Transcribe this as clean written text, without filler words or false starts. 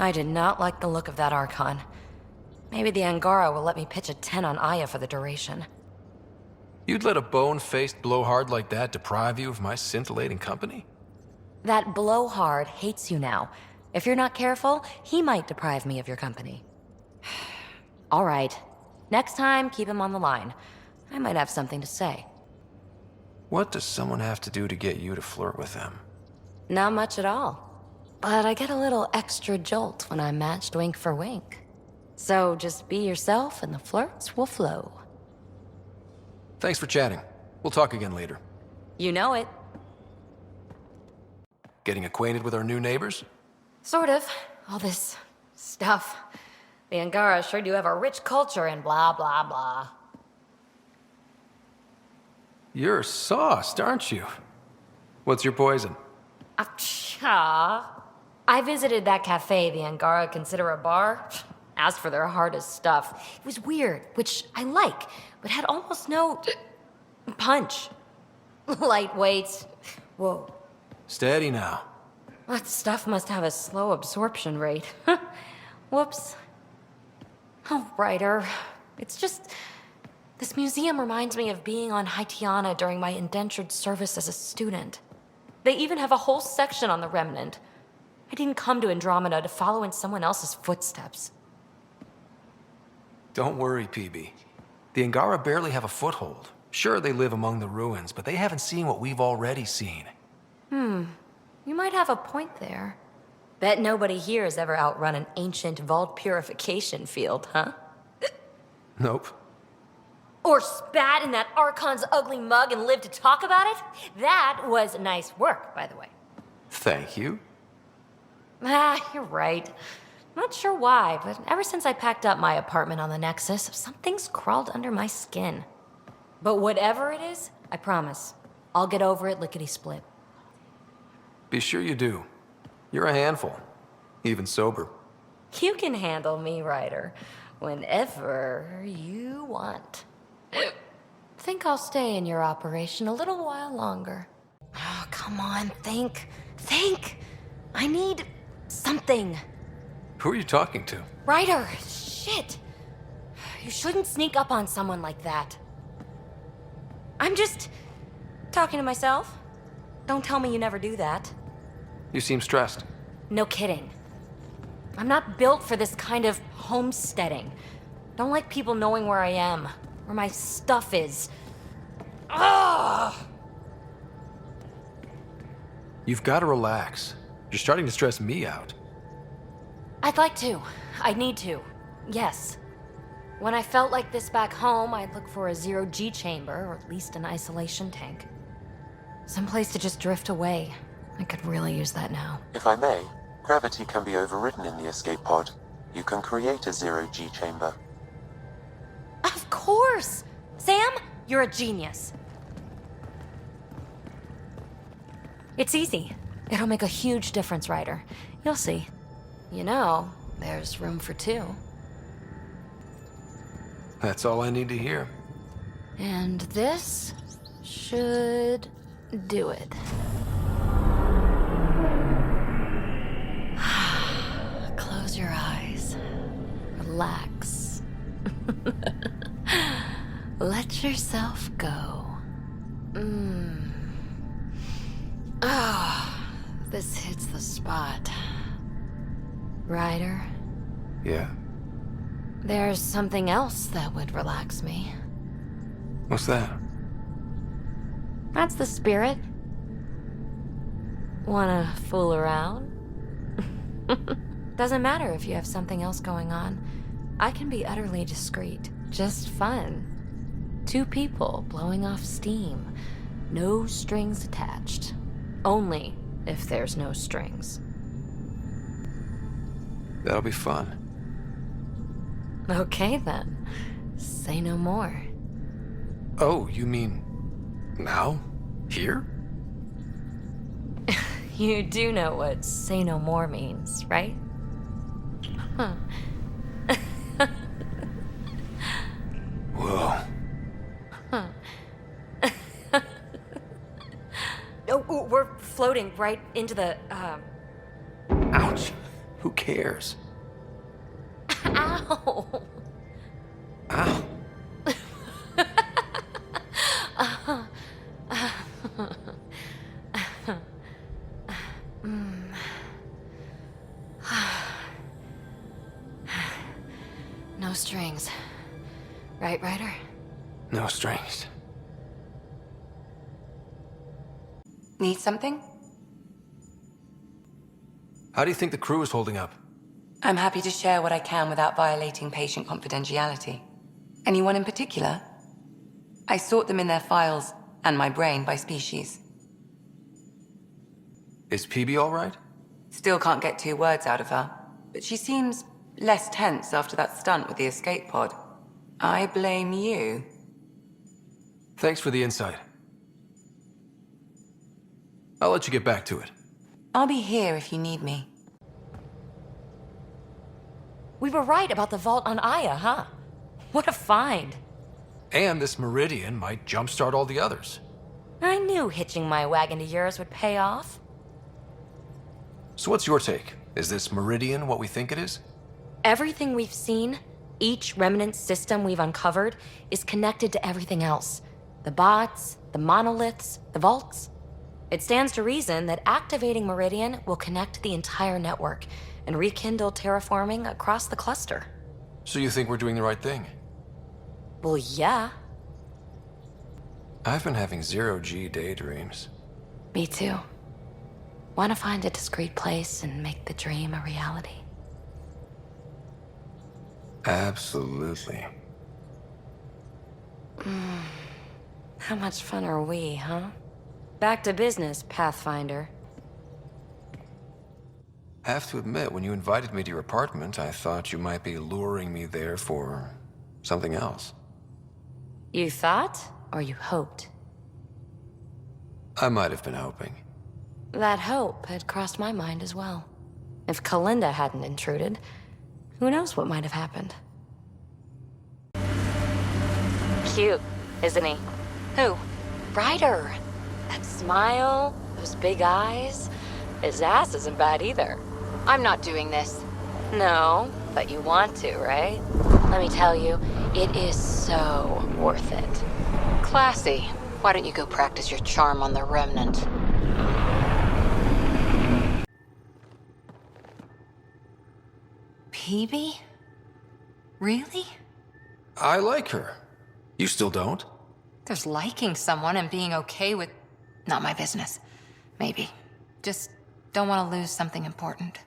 I did not like the look of that Archon. Maybe the Angara will let me pitch a 10 on Aya for the duration. You'd let a bone-faced blowhard like that deprive you of my scintillating company? That blowhard hates you now. If you're not careful, he might deprive me of your company. All right. Next time, keep him on the line. I might have something to say. What does someone have to do to get you to flirt with them? Not much at all. But I get a little extra jolt when I'm matched wink for wink. So just be yourself and the flirts will flow. Thanks for chatting. We'll talk again later. You know it. Getting acquainted with our new neighbors? Sort of. All this stuff. The Angara sure do have a rich culture and blah, blah, blah. You're sauced, aren't you? What's your poison? I visited that cafe the Angara consider a bar. Asked for their hardest stuff. It was weird, which I like, but had almost no punch. Lightweight. Whoa. Steady now. That stuff must have a slow absorption rate. Whoops. Oh, Ryder. It's just... This museum reminds me of being on Haitiana during my indentured service as a student. They even have a whole section on the Remnant. I didn't come to Andromeda to follow in someone else's footsteps. Don't worry, PeeBee. The Angara barely have a foothold. Sure, they live among the ruins, but they haven't seen what we've already seen. You might have a point there. Bet nobody here has ever outrun an ancient vault purification field, huh? Nope. Or spat in that Archon's ugly mug and lived to talk about it? That was nice work, by the way. Thank you. You're right. Not sure why, but ever since I packed up my apartment on the Nexus, something's crawled under my skin. But whatever it is, I promise, I'll get over it lickety-split. Be sure you do. You're a handful. Even sober. You can handle me, Ryder, whenever you want. Think I'll stay in your operation a little while longer. Oh, come on, think. Think! I need something. Who are you talking to? Ryder, shit! You shouldn't sneak up on someone like that. I'm just talking to myself. Don't tell me you never do that. You seem stressed. No kidding. I'm not built for this kind of homesteading. Don't like people knowing where I am, where my stuff is. Ugh! You've got to relax. You're starting to stress me out. I'd like to. I need to. Yes. When I felt like this back home, I'd look for a zero-G chamber, or at least an isolation tank. Someplace to just drift away. I could really use that now. If I may, gravity can be overridden in the escape pod. You can create a zero-G chamber. Of course! Sam, you're a genius. It's easy. It'll make a huge difference, Ryder. You'll see. You know, there's room for two. That's all I need to hear. And this should do it. Close your eyes. Relax. Let yourself go. Oh, this hits the spot. Ryder, Yeah? there's something else that would relax me. What's that? That's the spirit. Wanna fool around? Doesn't matter if you have something else going on. I can be utterly discreet. Just fun. Two people blowing off steam. No strings attached. Only if there's no strings. That'll be fun. Okay then. Say no more. Oh, you mean... now? Here? You do know what say no more means, right? Huh. Whoa. Huh. Oh, we're floating right into the, Ouch. Who cares? Ow! Ow. No strings. Right, Ryder? No strings. Need something? How do you think the crew is holding up? I'm happy to share what I can without violating patient confidentiality. Anyone in particular? I sort them in their files and my brain by species. Is PeeBee all right? Still can't get 2 words out of her, but she seems less tense after that stunt with the escape pod. I blame you. Thanks for the insight. I'll let you get back to it. I'll be here if you need me. We were right about the vault on Aya, huh? What a find. And this Meridian might jumpstart all the others. I knew hitching my wagon to yours would pay off. So what's your take? Is this Meridian what we think it is? Everything we've seen, each remnant system we've uncovered, is connected to everything else. The bots, the monoliths, the vaults. It stands to reason that activating Meridian will connect the entire network and rekindle terraforming across the cluster. So you think we're doing the right thing? Well, yeah. I've been having zero-G daydreams. Me too. Want to find a discreet place and make the dream a reality. Absolutely. How much fun are we, huh? Back to business, Pathfinder. Have to admit, when you invited me to your apartment, I thought you might be luring me there for something else. You thought, or you hoped? I might have been hoping. That hope had crossed my mind as well. If Kalinda hadn't intruded, who knows what might have happened. Cute, isn't he? Who? Ryder. That smile, those big eyes. His ass isn't bad either. I'm not doing this. No, but you want to, right? Let me tell you, it is so worth it. Classy. Why don't you go practice your charm on the remnant? PeeBee? Really? I like her. You still don't? There's liking someone and being okay with... Not my business. Maybe. Just don't want to lose something important.